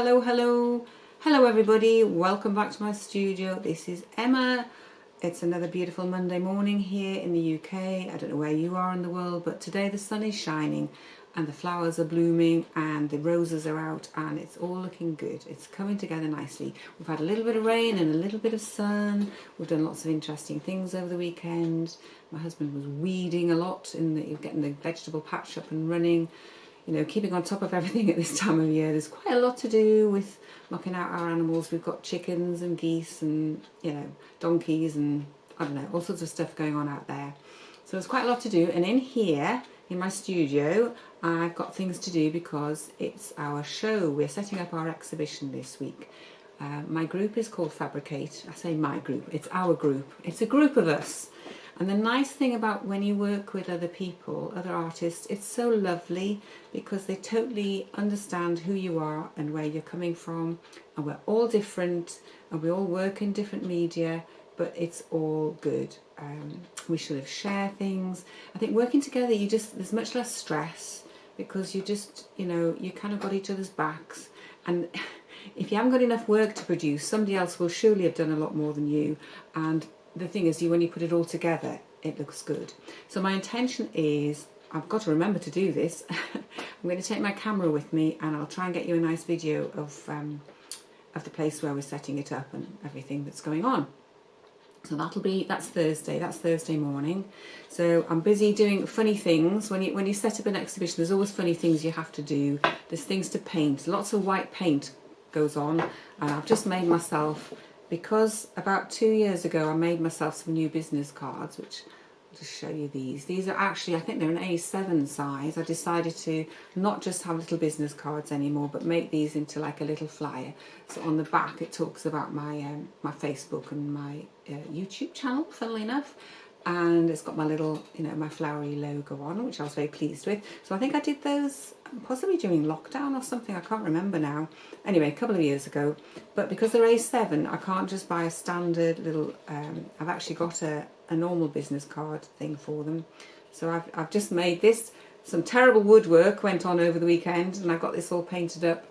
Hello everybody, welcome back to my studio. This is Emma. It's another beautiful Monday morning here in the UK. I don't know where you are in the world, but today the sun is shining and the flowers are blooming and the roses are out and it's all looking good. It's coming together nicely. We've had a little bit of rain and a little bit of sun. We've done lots of interesting things over the weekend. My husband was weeding a lot getting the vegetable patch up and running. You know, keeping on top of everything at this time of year. There's quite a lot to do with knocking out our animals. We've got chickens and geese and, you know, donkeys and, I don't know, all sorts of stuff going on out there. So there's quite a lot to do. And in here, in my studio, I've got things to do because it's our show. We're setting up our exhibition this week. My group is called Fabricate. I say my group, it's our group. It's a group of us. And the nice thing about when you work with other people, other artists, it's so lovely because they totally understand who you are and where you're coming from. And we're all different and we all work in different media, but it's all good. We sort of share things. I think working together, there's much less stress because you kind of got each other's backs. And if you haven't got enough work to produce, somebody else will surely have done a lot more than you. And the thing is, when you put it all together, it looks good. So my intention is, I've got to remember to do this. I'm going to take my camera with me and I'll try and get you a nice video of the place where we're setting it up and everything that's going on. So that's Thursday morning. So I'm busy doing funny things. When you set up an exhibition, there's always funny things you have to do. There's things to paint. Lots of white paint goes on. And I've just made myself, because about 2 years ago I made myself some new business cards, which I'll just show you these. These are actually, I think they're an A7 size. I decided to not just have little business cards anymore, but make these into like a little flyer. So on the back it talks about my my Facebook and my YouTube channel, funnily enough. And it's got my little, my flowery logo on, which I was very pleased with. So I think I did those possibly during lockdown or something, I can't remember now. Anyway, a couple of years ago. But because they're A7, I can't just buy a standard little, I've actually got a normal business card thing for them. So I've just made this. Some terrible woodwork went on over the weekend and I got this all painted up.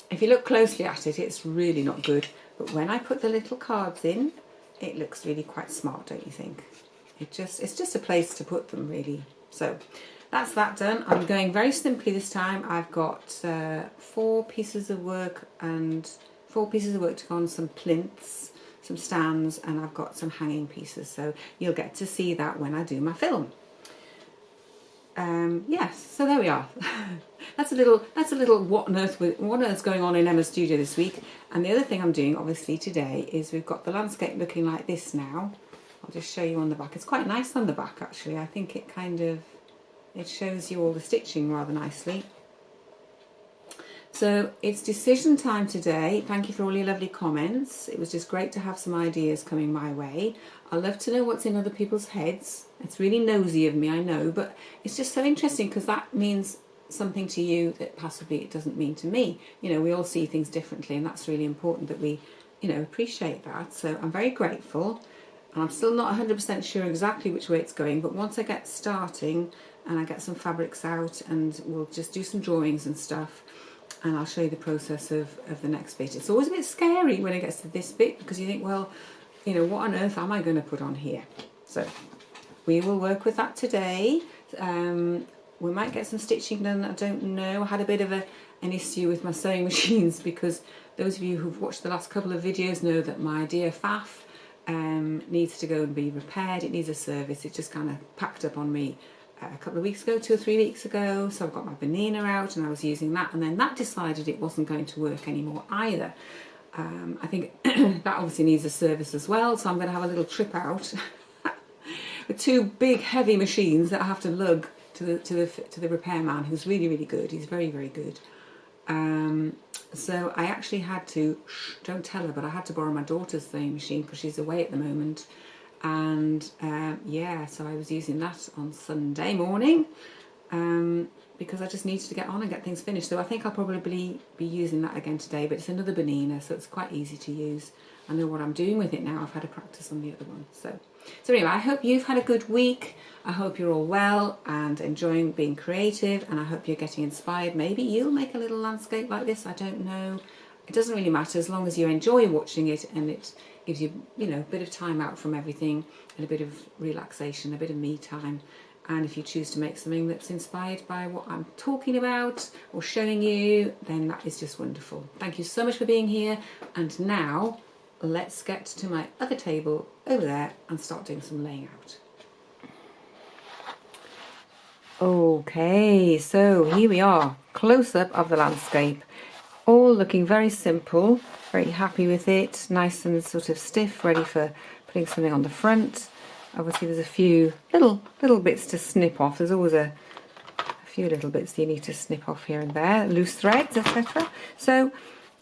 If you look closely at it, it's really not good. But when I put the little cards in, it looks really quite smart, don't you think? It's just a place to put them, really. So that's that done. I'm going very simply this time. I've got 4 pieces of work to go on some plinths, some stands, and I've got some hanging pieces. So you'll get to see that when I do my film. Yes, so there we are. That's a little what on earth's going on in Emma's studio this week. And the other thing I'm doing, obviously, today is we've got the landscape looking like this now. I'll just show you on the back. It's quite nice on the back, actually. I think it shows you all the stitching rather nicely. So it's decision time today. Thank you for all your lovely comments. It was just great to have some ideas coming my way. I love to know what's in other people's heads. It's really nosy of me, I know, but it's just so interesting because that means something to you that possibly it doesn't mean to me. We all see things differently, and that's really important that we, appreciate that. So I'm very grateful. And I'm still not 100% sure exactly which way it's going, but once I get starting and I get some fabrics out and we'll just do some drawings and stuff, and I'll show you the process of the next bit. It's always a bit scary when it gets to this bit because you think, well, what on earth am I going to put on here? So we will work with that today. We might get some stitching done, I don't know. I had a bit of an issue with my sewing machines because those of you who've watched the last couple of videos know that my dear Faff needs to go and be repaired. It needs a service. It just kind of packed up on me a couple of weeks ago, 2 or 3 weeks ago. So I've got my Bernina out and I was using that, and then that decided it wasn't going to work anymore either. I think that obviously needs a service as well, so I'm going to have a little trip out with 2 big heavy machines that I have to lug to the repairman, who's really, really good. He's very, very good. So I actually had to, don't tell her, but I had to borrow my daughter's sewing machine because she's away at the moment. And yeah, so I was using that on Sunday morning because I just needed to get on and get things finished. So I think I'll probably be using that again today, but it's another Bernina, so it's quite easy to use. I know what I'm doing with it now. I've had a practice on the other one. So anyway, I hope you've had a good week. I hope you're all well and enjoying being creative, and I hope you're getting inspired. Maybe you'll make a little landscape like this, I don't know. it doesn't really matter as long as you enjoy watching it and it gives you, you know, a bit of time out from everything and a bit of relaxation, a bit of me time. And if you choose to make something that's inspired by what I'm talking about or showing you, then that is just wonderful. Thank you so much for being here. And now let's get to my other table over there and start doing some laying out. Okay, so here we are, close up of the landscape. All looking very simple, very happy with it, nice and sort of stiff, ready for putting something on the front. Obviously there's a few little bits to snip off. There's always a few little bits you need to snip off here and there, loose threads, etc. So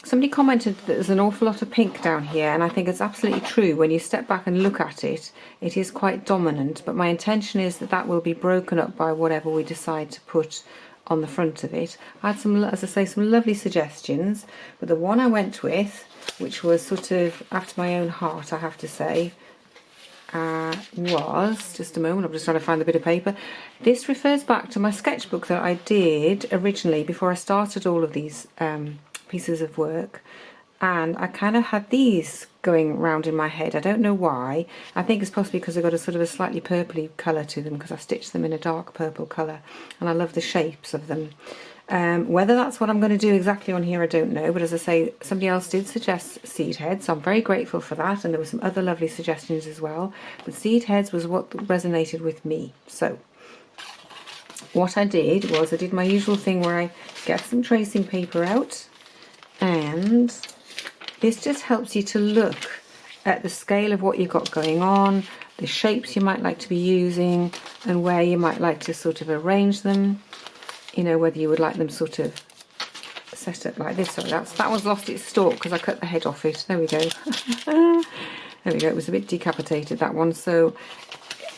somebody commented that there's an awful lot of pink down here, and I think it's absolutely true. When you step back and look at it, it is quite dominant, but my intention is that that will be broken up by whatever we decide to put on the front of it. I had some, as I say, some lovely suggestions, but the one I went with, which was sort of after my own heart, I have to say, was, just a moment, I'm just trying to find the bit of paper. This refers back to my sketchbook that I did originally before I started all of these pieces of work, and I kind of had these going round in my head. I don't know why. I think it's possibly because they've got a sort of a slightly purpley colour to them, because I stitched them in a dark purple colour and I love the shapes of them. Whether that's what I'm going to do exactly on here, I don't know, but as I say, somebody else did suggest seed heads, so I'm very grateful for that, and there were some other lovely suggestions as well, but seed heads was what resonated with me. So what I did was I did my usual thing where I get some tracing paper out, and this just helps you to look at the scale of what you've got going on, the shapes you might like to be using, and where you might like to sort of arrange them. You know, whether you would like them sort of set up like this. Sorry, that one's lost its stalk because I cut the head off it. There we go. There we go. It was a bit decapitated, that one. So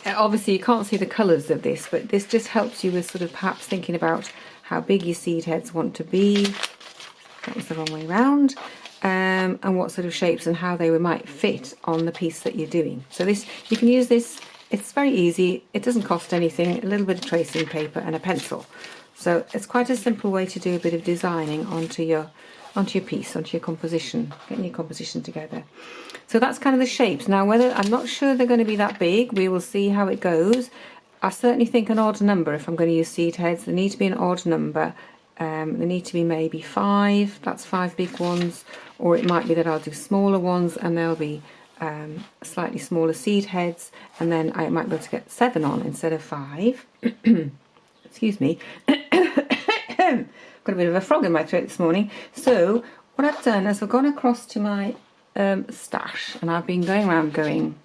obviously you can't see the colours of this, but this just helps you with sort of perhaps thinking about how big your seed heads want to be. That was the wrong way round. And what sort of shapes and how they might fit on the piece that you're doing. So this, you can use this. It's very easy. It doesn't cost anything. A little bit of tracing paper and a pencil. So it's quite a simple way to do a bit of designing onto your piece, onto your composition, getting your composition together. So that's kind of the shapes. Now, whether, I'm not sure they're going to be that big. We will see how it goes. I certainly think an odd number, if I'm going to use seed heads, there need to be an odd number. There need to be maybe 5. That's 5 big ones. Or it might be that I'll do smaller ones and there'll be slightly smaller seed heads, and then I might be able to get 7 on instead of 5. Excuse me. Got a bit of a frog in my throat this morning. So what I've done is I've gone across to my stash, and I've been going around going,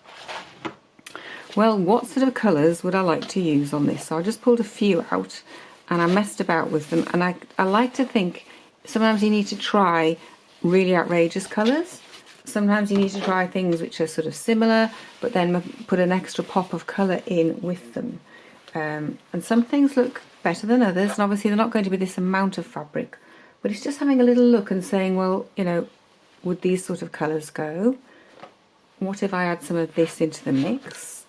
well, what sort of colours would I like to use on this? So I just pulled a few out and I messed about with them, and I like to think sometimes you need to try really outrageous colours. Sometimes you need to try things which are sort of similar, but then put an extra pop of colour in with them. And some things look better than others, and obviously they're not going to be this amount of fabric, but it's just having a little look and saying, well, you know, would these sort of colours go? What if I add some of this into the mix?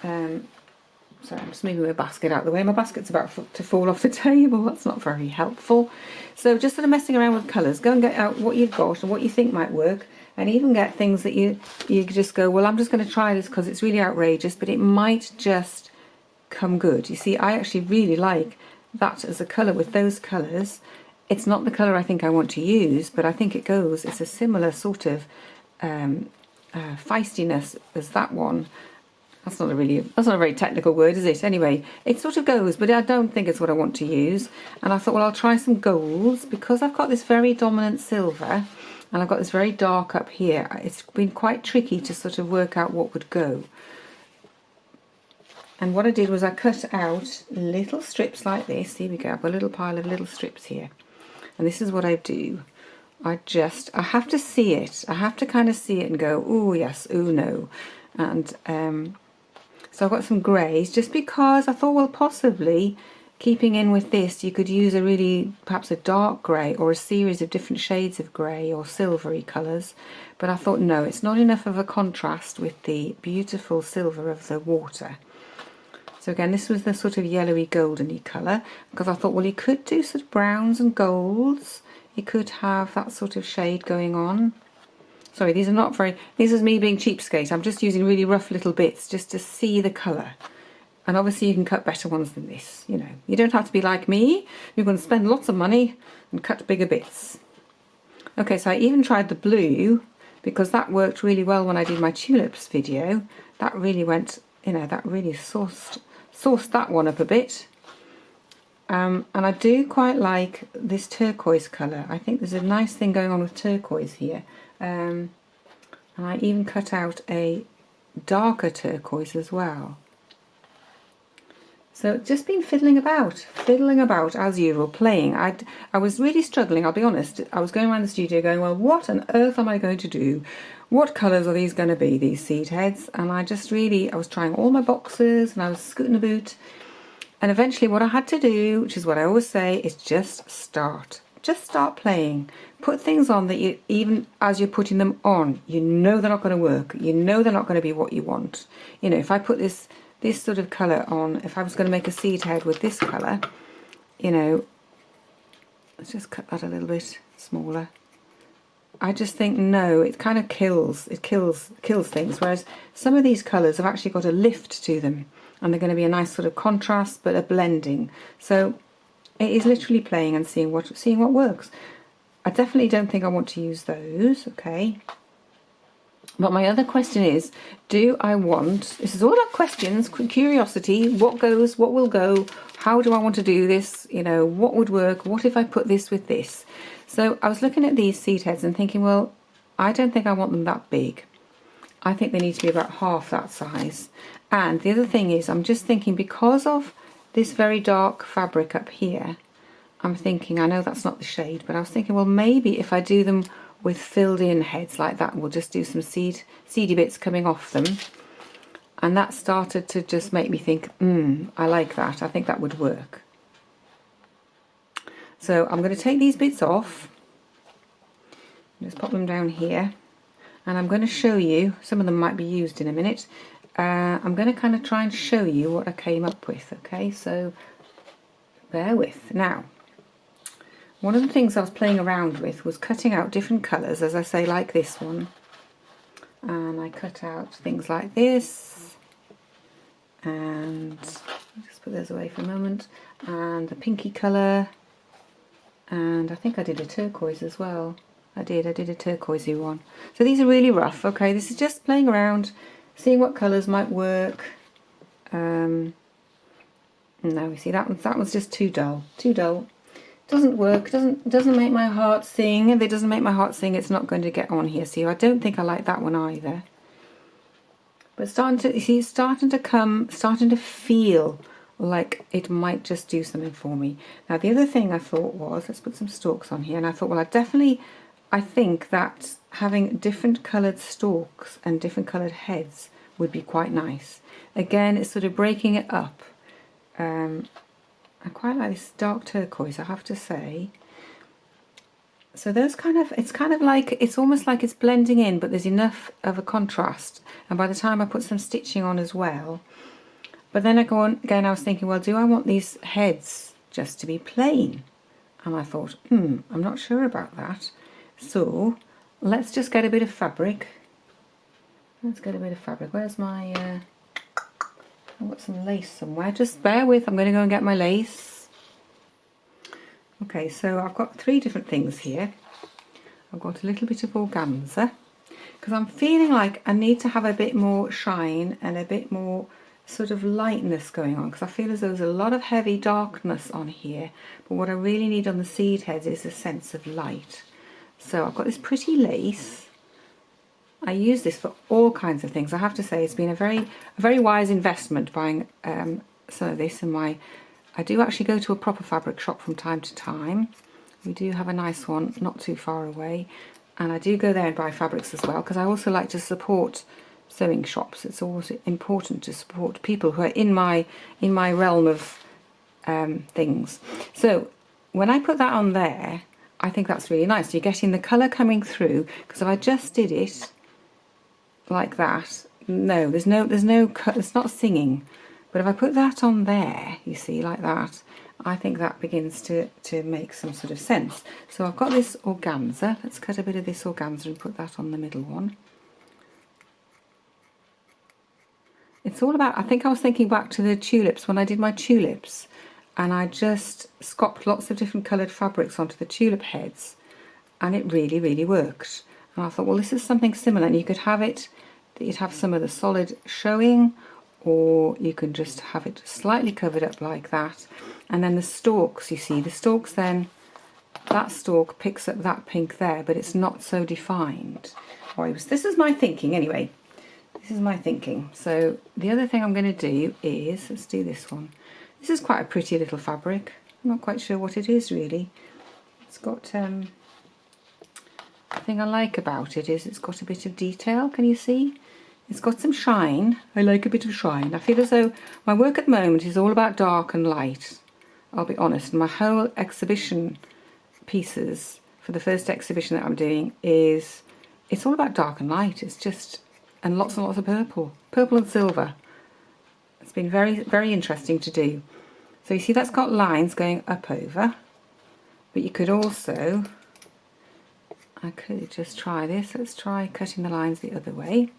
Sorry, I'm just moving my basket out of the way. My basket's about to fall off the table. That's not very helpful. So just sort of messing around with colours. Go and get out what you've got and what you think might work, and even get things that you just go, well, I'm just going to try this because it's really outrageous, but it might just come good. You see, I actually really like that as a colour with those colours. It's not the colour I think I want to use, but I think it goes. It's a similar sort of feistiness as that one. That's not a very technical word, is it? Anyway, it sort of goes, but I don't think it's what I want to use. And I thought, well, I'll try some golds, because I've got this very dominant silver and I've got this very dark up here. It's been quite tricky to sort of work out what would go. And what I did was I cut out little strips like this. Here we go. I've got a little pile of little strips here. And this is what I do. I have to see it. I have to kind of see it and go, oh yes, oh no. And so I've got some greys, just because I thought, well, possibly keeping in with this, you could use a really, perhaps a dark grey or a series of different shades of grey or silvery colours. But I thought, no, it's not enough of a contrast with the beautiful silver of the water. So again, this was the sort of yellowy goldeny colour, because I thought, well, you could do sort of browns and golds it could have that sort of shade going on. Sorry, these are not very, this is me being cheapskate. I'm just using really rough little bits just to see the colour. And obviously you can cut better ones than this, you know. You don't have to be like me. You're going to spend lots of money and cut bigger bits. Okay, so I even tried the blue because that worked really well when I did my tulips video. That really went, you know, that really sauced that one up a bit. And I do quite like this turquoise colour. I think there's a nice thing going on with turquoise here. And I even cut out a darker turquoise as well. So just been fiddling about as usual, playing. I was really struggling, I'll be honest. I was going around the studio going, well, what on earth am I going to do? What colours are these going to be, these seed heads? And I was trying all my boxes and I was scooting about. And eventually what I had to do, which is what I always say, is just start. Just start playing. Put things on that you, even as you're putting them on, you know they're not going to work. You know they're not going to be what you want. You know, if I put this sort of colour on, if I was going to make a seed head with this colour, you know, let's just cut that a little bit smaller. I just think, no, it kind of kills things. Whereas some of these colours have actually got a lift to them. And they're going to be a nice sort of contrast, but a blending. So it is literally playing and seeing what works. I definitely don't think I want to use those, okay? But my other question is, do I want, this is all about questions, curiosity, what goes, what will go, how do I want to do this, you know, what would work, what if I put this with this? So I was looking at these seed heads and thinking, well, I don't think I want them that big. I think they need to be about half that size. And the other thing is, I'm just thinking, because of this very dark fabric up here, I'm thinking, I know that's not the shade, but I was thinking, well, maybe if I do them with filled in heads like that, we'll just do some seedy bits coming off them. And that started to just make me think, I like that. I think that would work. So I'm going to take these bits off. Just pop them down here. And I'm going to show you, some of them might be used in a minute. I'm going to kind of try and show you what I came up with, okay? So bear with. Now, one of the things I was playing around with was cutting out different colours, as I say, like this one. And I cut out things like this. And I'll just put those away for a moment. And the pinky colour. And I think I did a turquoise as well. I did a turquoisey one. So these are really rough, okay? This is just playing around, seeing what colours might work. No, you see that one's just too dull. Doesn't work, doesn't make my heart sing. If it doesn't make my heart sing, it's not going to get on here. See, I don't think I like that one either. But starting to feel like it might just do something for me. Now the other thing I thought was, let's put some stalks on here, and I thought, well, I think that having different coloured stalks and different coloured heads would be quite nice. Again, it's sort of breaking it up. I quite like this dark turquoise, I have to say. So those it's almost like it's blending in, but there's enough of a contrast. And by the time I put some stitching on as well, but then again, I was thinking, well, do I want these heads just to be plain? And I thought, I'm not sure about that. So let's just get a bit of fabric. Where's my... I've got some lace somewhere. Just bear with, I'm going to go and get my lace. Okay, so I've got 3 different things here. I've got a little bit of organza, because I'm feeling like I need to have a bit more shine and a bit more sort of lightness going on, because I feel as though there's a lot of heavy darkness on here, but what I really need on the seed heads is a sense of light. So I've got this pretty lace. I use this for all kinds of things. I have to say it's been a very wise investment buying some of this. And I do actually go to a proper fabric shop from time to time. We do have a nice one not too far away, and I do go there and buy fabrics as well, because I also like to support sewing shops. It's always important to support people who are in my realm of things. So when I put that on there, I think that's really nice. You're getting the colour coming through, because if I just did it like that, no, it's not singing. But if I put that on there, you see, like that, I think that begins to make some sort of sense. So I've got this organza. Let's cut a bit of this organza and put that on the middle one. It's all about, I think I was thinking back to the tulips when I did my tulips, and I just scopped lots of different coloured fabrics onto the tulip heads, and it really, really worked. And I thought, well, this is something similar, and you could have it that you'd have some of the solid showing, or you can just have it slightly covered up like that. And then the stalks, you see, the stalks then, that stalk picks up that pink there, but it's not so defined. This is my thinking anyway. This is my thinking. So the other thing I'm going to do is, let's do this one. This is quite a pretty little fabric. I'm not quite sure what it is really. It's got, the thing I like about it is it's got a bit of detail, can you see? It's got some shine. I like a bit of shine. I feel as though my work at the moment is all about dark and light. I'll be honest, my whole exhibition pieces for the first exhibition that I'm doing it's all about dark and light. It's just, and lots of purple and silver. It's been very, very interesting to do. So you see that's got lines going up over, but you could also, I could just try this. Let's try cutting the lines the other way.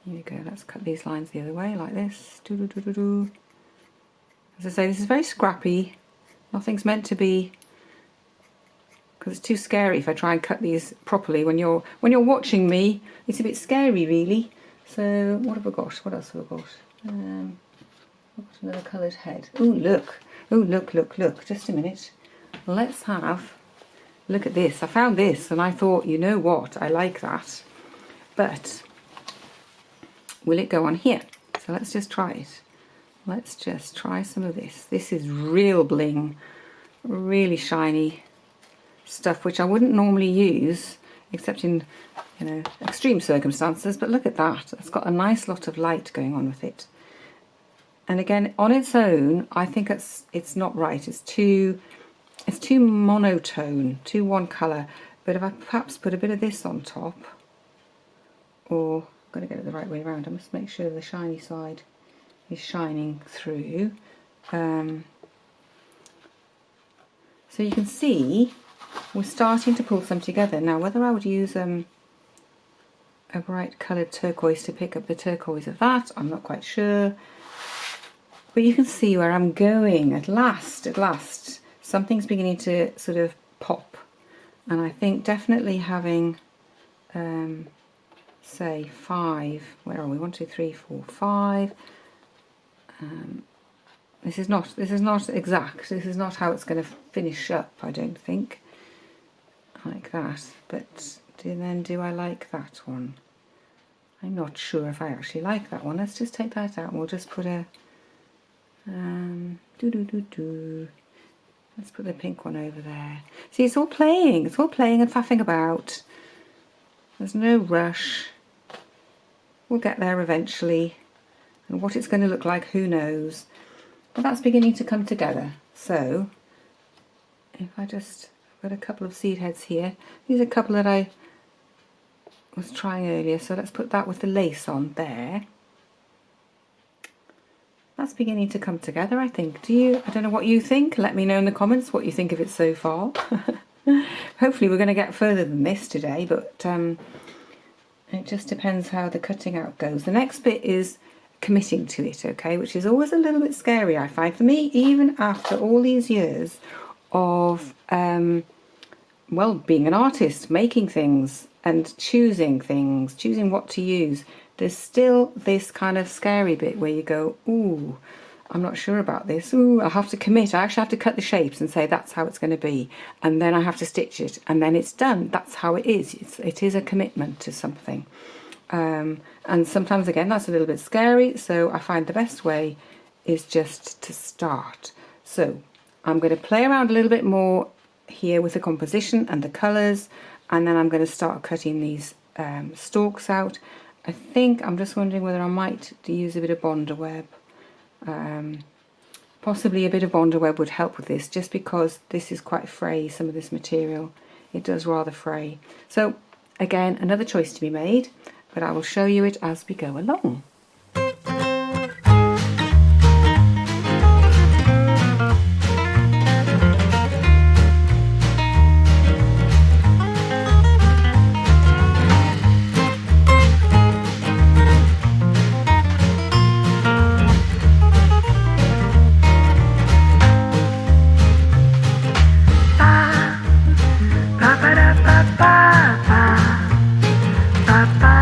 Here we go, let's cut these lines the other way like this. As I say, this is very scrappy. Nothing's meant to be, because it's too scary if I try and cut these properly. When you're watching me, it's a bit scary really. So what have we got? What else have we got? I've got another coloured head. Oh look! Oh look! Just a minute. Let's have a look at this. I found this and I thought, you know what? I like that. But will it go on here? So let's just try it. Let's just try some of this. This is real bling, really shiny stuff, which I wouldn't normally use except in, you know, extreme circumstances. But look at that. It's got a nice lot of light going on with it. And again, on its own, I think it's not right. It's too monotone, too one colour. But if I perhaps put a bit of this on top, or I've got to get it the right way around. I must make sure the shiny side is shining through. So you can see we're starting to pull some together. Now whether I would use a bright coloured turquoise to pick up the turquoise of that, I'm not quite sure. But you can see where I'm going. At last, something's beginning to sort of pop. And I think definitely having say 5, where are we? 1, 2, 3, 4, 5. This is not exact. This is not how it's going to finish up, I don't think. Like that. But do I like that one? I'm not sure if I actually like that one. Let's just take that out and we'll just put a let's put the pink one over there. See, it's all playing and faffing about. There's no rush. We'll get there eventually. And what it's going to look like, who knows. But that's beginning to come together. So, if I just, I've got a couple of seed heads here. These are a couple that I was trying earlier. So let's put that with the lace on there. That's beginning to come together, I think. I don't know what you think. Let me know in the comments what you think of it so far. Hopefully we're going to get further than this today, but it just depends how the cutting out goes. The next bit is committing to it, okay, which is always a little bit scary, I find. For me, even after all these years of, well, being an artist, making things and choosing what to use, there's still this kind of scary bit where you go, ooh, I'm not sure about this. Ooh, I have to commit. I actually have to cut the shapes and say that's how it's going to be. And then I have to stitch it and then it's done. That's how it is. It is a commitment to something. And sometimes, again, that's a little bit scary. So I find the best way is just to start. So I'm going to play around a little bit more here with the composition and the colours. And then I'm going to start cutting these stalks out. I think I'm just wondering whether I might use a bit of Bonder web. Possibly a bit of Bonder web would help with this, just because this is quite fray, some of this material. It does rather fray. So again, another choice to be made, but I will show you it as we go along. ba ba